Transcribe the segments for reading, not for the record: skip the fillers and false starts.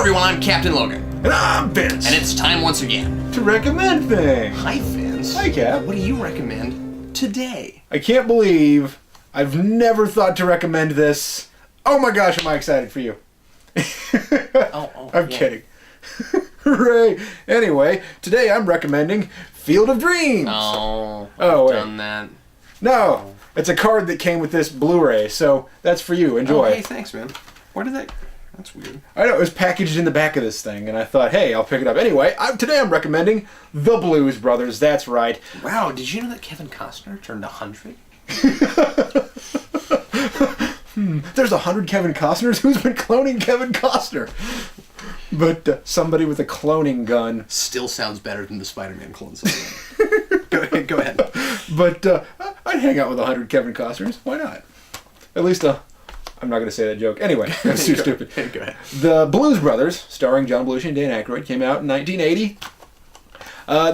everyone, I'm Captain Logan. And I'm Vince. And it's time once again to recommend things. Hi, Vince. Hi, Cap. What do you recommend today? I can't believe I've never thought to recommend this. Oh my gosh, am I excited for you. I'm kidding. Hooray. Anyway, today I'm recommending Field of Dreams. Oh, I've done that. No, it's a card that came with this Blu-ray, so that's for you. Enjoy. Oh, hey, thanks, man. Where did that... That's weird. I know, it was packaged in the back of this thing, and I thought, hey, I'll pick it up. Anyway, today I'm recommending The Blues Brothers. That's right. Wow, did you know that Kevin Costner turned 100? There's 100 Kevin Costners? Who's been cloning Kevin Costner? But somebody with a cloning gun. Still sounds better than the Spider-Man clone song. Go ahead. But I'd hang out with 100 Kevin Costners. Why not? At least I'm not going to say that joke. Anyway, that's too stupid. Go ahead. The Blues Brothers, starring John Belushi and Dan Aykroyd, came out in 1980.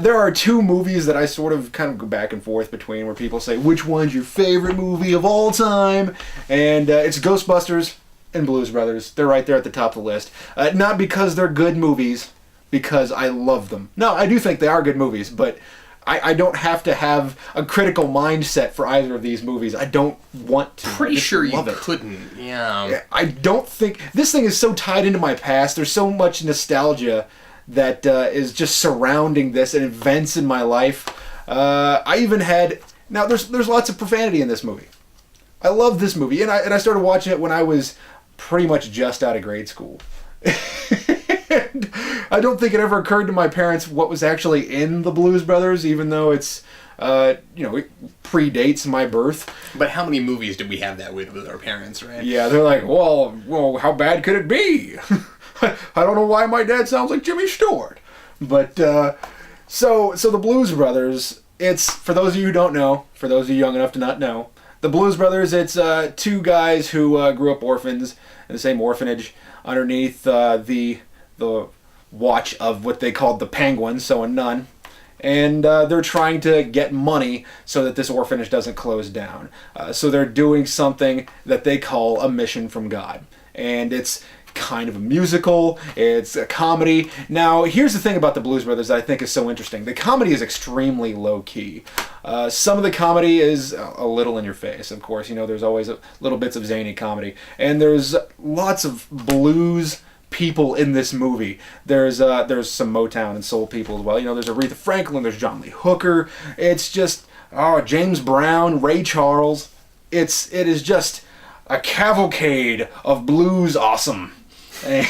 There are two movies that I sort of kind of go back and forth between where people say, which one's your favorite movie of all time? And it's Ghostbusters and Blues Brothers. They're right there at the top of the list. Not because they're good movies, because I love them. No, I do think they are good movies, but I don't have to have a critical mindset for either of these movies. I don't want to. Pretty sure you it. couldn't. Yeah. I don't think... This thing is so tied into my past. There's so much nostalgia that is just surrounding this and events in my life. I even had... Now, there's lots of profanity in this movie. I love this movie, and I started watching it when I was pretty much just out of grade school. And I don't think it ever occurred to my parents what was actually in the Blues Brothers, even though it's, it predates my birth. But how many movies did we have that with our parents, right? Yeah, they're like, well, how bad could it be? I don't know why my dad sounds like Jimmy Stewart. But, so the Blues Brothers, it's, for those of you who don't know, for those of you young enough to not know, the Blues Brothers, it's two guys who grew up orphans in the same orphanage underneath the watch of what they called the Penguins, so a nun. And they're trying to get money so that this orphanage doesn't close down. So they're doing something that they call a mission from God. And it's kind of a musical, it's a comedy. Now, here's the thing about the Blues Brothers that I think is so interesting. The comedy is extremely low-key. Some of the comedy is a little in your face, of course. You know, there's always little bits of zany comedy. And there's lots of blues people in this movie. There's some Motown and soul people as well. You know, there's Aretha Franklin, there's John Lee Hooker. It's just James Brown, Ray Charles. It is just a cavalcade of blues awesome. And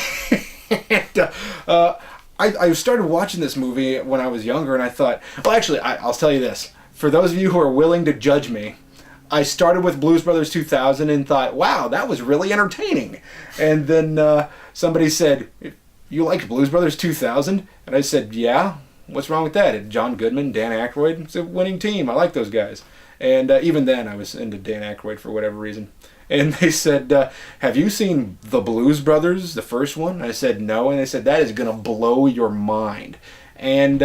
I started watching this movie when I was younger, and I thought, well, actually, I'll tell you this. For those of you who are willing to judge me, I started with Blues Brothers 2000 and thought, wow, that was really entertaining. And then somebody said, you liked Blues Brothers 2000? And I said, yeah, what's wrong with that? John Goodman, Dan Aykroyd, it's a winning team. I like those guys. And even then, I was into Dan Aykroyd for whatever reason. And they said, have you seen The Blues Brothers, the first one? And I said, no. And they said, that is going to blow your mind. And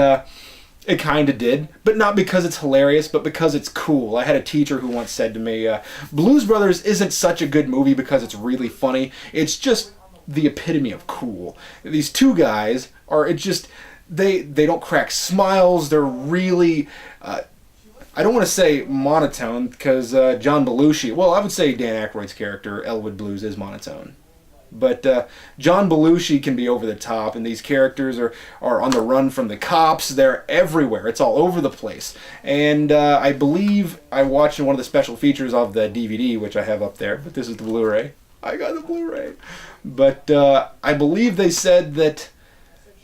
it kind of did, but not because it's hilarious, but because it's cool. I had a teacher who once said to me, Blues Brothers isn't such a good movie because it's really funny. It's just the epitome of cool. These two guys are, they don't crack smiles. They're really... I don't want to say monotone, because John Belushi... Well, I would say Dan Aykroyd's character, Elwood Blues, is monotone. But John Belushi can be over the top, and these characters are on the run from the cops. They're everywhere. It's all over the place. And I believe I watched one of the special features of the DVD, which I have up there, but this is the Blu-ray. I got the Blu-ray. But I believe they said that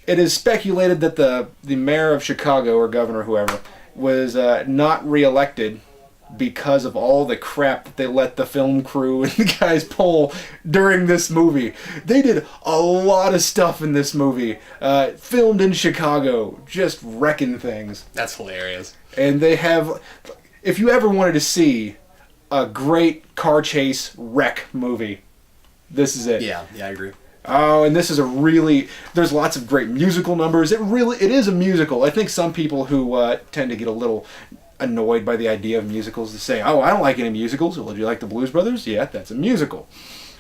it is speculated that the mayor of Chicago, or governor, whoever, was not reelected because of all the crap that they let the film crew and the guys pull during this movie. They did a lot of stuff in this movie, filmed in Chicago, just wrecking things. That's hilarious. And they have, if you ever wanted to see a great car chase wreck movie, this is it. Yeah, I agree. Oh, and this is there's lots of great musical numbers. It is a musical. I think some people who tend to get a little annoyed by the idea of musicals to say, oh, I don't like any musicals. Well, do you like the Blues Brothers? Yeah, that's a musical.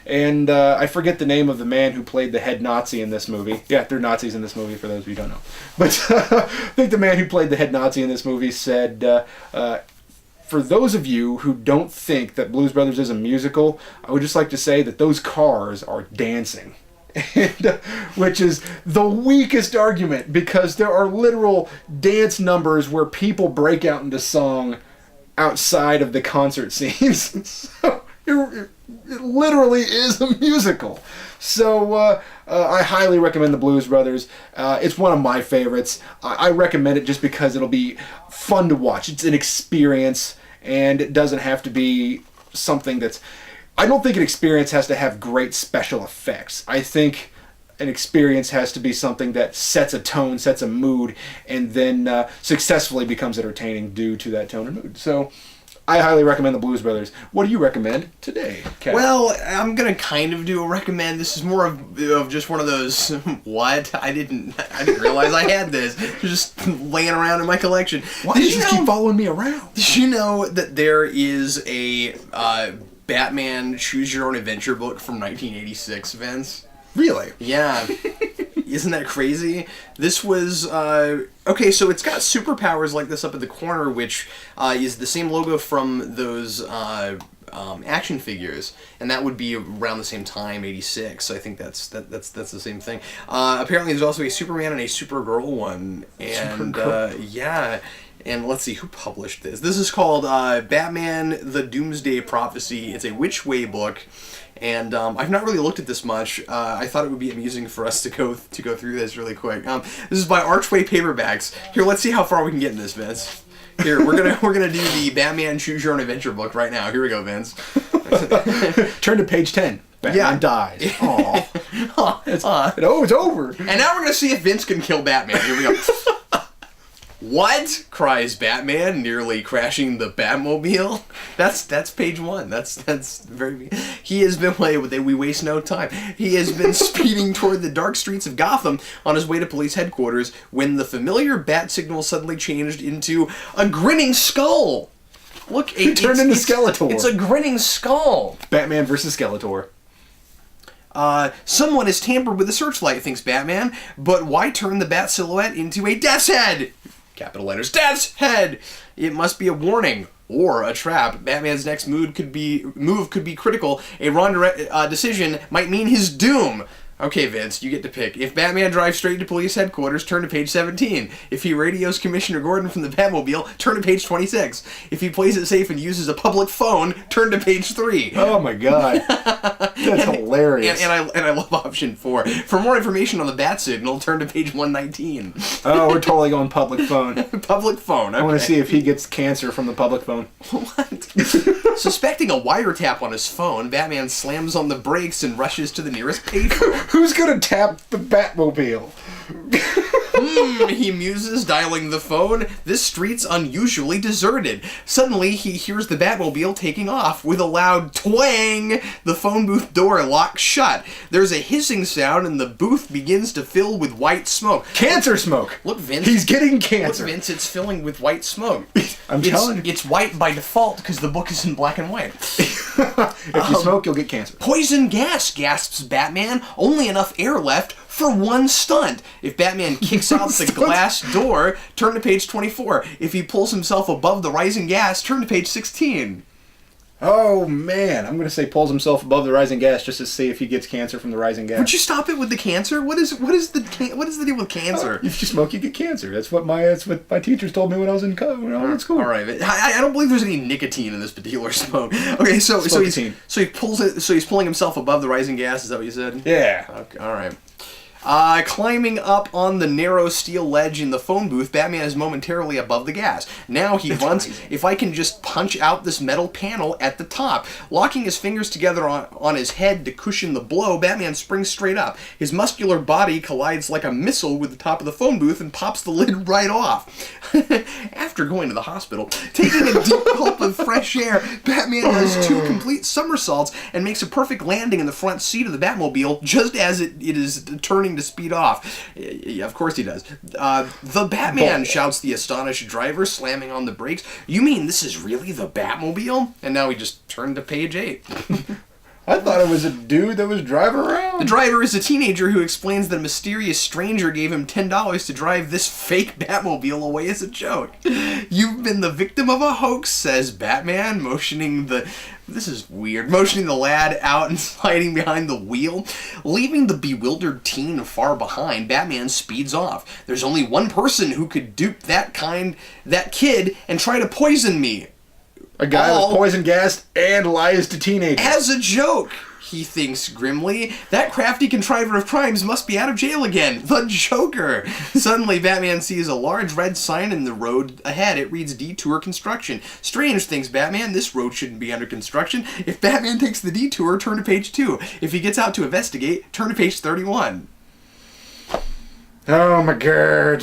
And I forget the name of the man who played the head Nazi in this movie. Yeah, they're Nazis in this movie, for those of you who don't know. But I think the man who played the head Nazi in this movie said, for those of you who don't think that Blues Brothers is a musical, I would just like to say that those cars are dancing. And, which is the weakest argument, because there are literal dance numbers where people break out into song outside of the concert scenes. So it literally is a musical. So I highly recommend the Blues Brothers. It's one of my favorites. I recommend it just because it'll be fun to watch. It's an experience, and it doesn't have to be something that's... I don't think an experience has to have great special effects. I think an experience has to be something that sets a tone, sets a mood, and then successfully becomes entertaining due to that tone and mood. So I highly recommend the Blues Brothers. What do you recommend today, Kat? Well, I'm going to kind of do a recommend. This is more of just one of those, what? I didn't realize I had this. It's just laying around in my collection. Why did you keep following me around? Did you know that there is a Batman Choose Your Own Adventure book from 1986, Vince? Really? Yeah. Isn't that crazy? This was, okay, so it's got superpowers like this up in the corner, which is the same logo from those action figures, and that would be around the same time, 86. So I think that's the same thing. Apparently there's also a Superman and a Supergirl one, and yeah. And let's see, who published this? This is called Batman the Doomsday Prophecy. It's a Which Way book. And I've not really looked at this much. I thought it would be amusing for us to go through this really quick. This is by Archway Paperbacks. Here, let's see how far we can get in this, Vince. Here, we're gonna do the Batman Choose Your Own Adventure book right now. Here we go, Vince. Turn to page 10. Batman dies. Aww. It's over. And now we're gonna see if Vince can kill Batman. Here we go. What? Cries Batman, nearly crashing the Batmobile. That's page 1. That's very... He has been... We waste no time. He has been speeding toward the dark streets of Gotham on his way to police headquarters when the familiar bat signal suddenly changed into a grinning skull. Look, he turned into Skeletor. It's a grinning skull. Batman versus Skeletor. Someone has tampered with the searchlight, thinks Batman, but why turn the bat silhouette into a death's head? Capital letters, death's head! It must be a warning or a trap. Batman's next move could be critical. A wrong decision might mean his doom. Okay, Vince, you get to pick. If Batman drives straight to police headquarters, turn to page 17. If he radios Commissioner Gordon from the Batmobile, turn to page 26. If he plays it safe and uses a public phone, turn to page 3. Oh my god. That's hilarious. And I love option 4. For more information on the bat signal, turn to page 119. Oh, we're totally going public phone. Public phone, okay. I want to see if he gets cancer from the public phone. What? Suspecting a wiretap on his phone, Batman slams on the brakes and rushes to the nearest payphone. Who's gonna tap the Batmobile? He muses, dialing the phone. This street's unusually deserted. Suddenly, he hears the Batmobile taking off. With a loud twang, the phone booth door locks shut. There's a hissing sound, and the booth begins to fill with white smoke. Cancer smoke! Look, Vince. He's getting cancer. Look, Vince, it's filling with white smoke. I'm telling you. It's white by default, because the book is in black and white. If you smoke, you'll get cancer. Poison gas, gasps Batman. Only enough air left for one stunt. If Batman kicks out the glass door, turn to page 24. If he pulls himself above the rising gas, turn to page 16. Oh man, I'm gonna say pulls himself above the rising gas just to see if he gets cancer from the rising gas. Would you stop it with the cancer? What is the deal with cancer? If you smoke, you get cancer. That's what my teachers told me when I was in school. All right, I don't believe there's any nicotine in this particular smoke. Okay, so he's pulling himself above the rising gas. Is that what you said? Yeah. Okay, all right. Climbing up on the narrow steel ledge in the phone booth, Batman is momentarily above the gas. Now he runs, if I can just punch out this metal panel at the top. Locking his fingers together on his head to cushion the blow, Batman springs straight up. His muscular body collides like a missile with the top of the phone booth and pops the lid right off. After going to the hospital, taking a deep gulp of fresh air, Batman does 2 complete somersaults and makes a perfect landing in the front seat of the Batmobile just as it is turning to speed off. Yeah, of course he does. The Batman, shouts the astonished driver, slamming on the brakes. You mean this is really the Batmobile? And now we just turn to page 8. I thought it was a dude that was driving around. The driver is a teenager who explains that a mysterious stranger gave him $10 to drive this fake Batmobile away as a joke. You've been the victim of a hoax, says Batman, motioning the lad out and sliding behind the wheel. Leaving the bewildered teen far behind, Batman speeds off. There's only one person who could dupe that kid and try to poison me. A guy with poison gas and lies to teenagers. As a joke, he thinks grimly. That crafty contriver of crimes must be out of jail again. The Joker. Suddenly, Batman sees a large red sign in the road ahead. It reads Detour Construction. Strange, thinks Batman. This road shouldn't be under construction. If Batman takes the detour, turn to page 2. If he gets out to investigate, turn to page 31. Oh my god.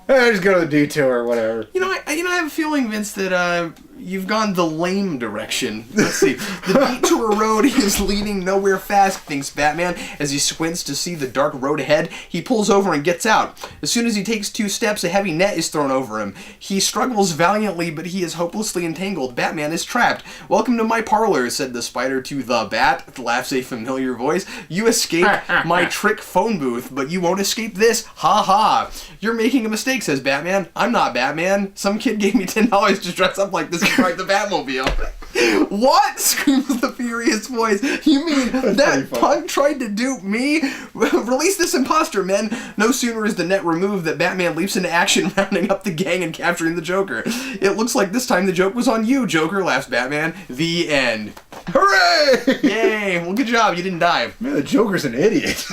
Just go to the detour or whatever. I have a feeling, Vince, that you've gone the lame direction. Let's see. The detour road is leading nowhere fast, thinks Batman. As he squints to see the dark road ahead, he pulls over and gets out. As soon as he takes 2 steps, a heavy net is thrown over him. He struggles valiantly, but he is hopelessly entangled. Batman is trapped. Welcome to my parlor, said the spider to the bat, laughs a familiar voice. You escaped my trick phone booth, but you won't escape this. Ha ha. You're making a mistake, says Batman. I'm not Batman. Some kid gave me $10 to dress up like this and ride the Batmobile. What? Screams the furious voice. You mean that punk tried to dupe me? Release this imposter, men. No sooner is the net removed that Batman leaps into action, rounding up the gang and capturing the Joker. It looks like this time the joke was on you, Joker, laughs Batman. The end. Hooray! Yay. Well, good job. You didn't die. Man, the Joker's an idiot.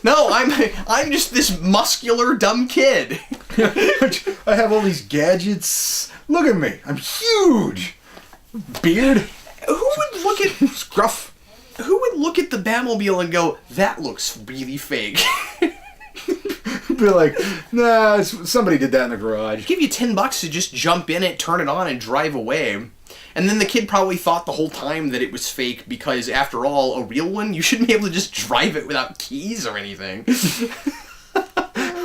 No, I'm just this muscular, dumb kid. I have all these gadgets. Look at me. I'm huge. Beard. Who would look at Scruff. Who would look at the Batmobile and go, that looks really fake? Be like, nah, somebody did that in the garage. Give you $10 to just jump in it, turn it on, and drive away. And then the kid probably thought the whole time that it was fake because, after all, a real one, you shouldn't be able to just drive it without keys or anything.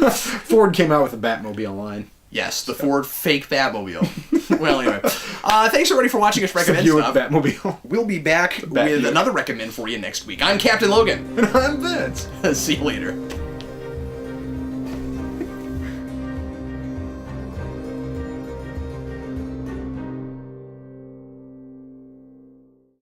Ford came out with a Batmobile line. Yes, the Ford fake Batmobile. Well, anyway. Thanks, everybody, for watching us recommend stuff. Batmobile. We'll be back with another recommend for you next week. I'm Captain Logan. And I'm Vince. See you later.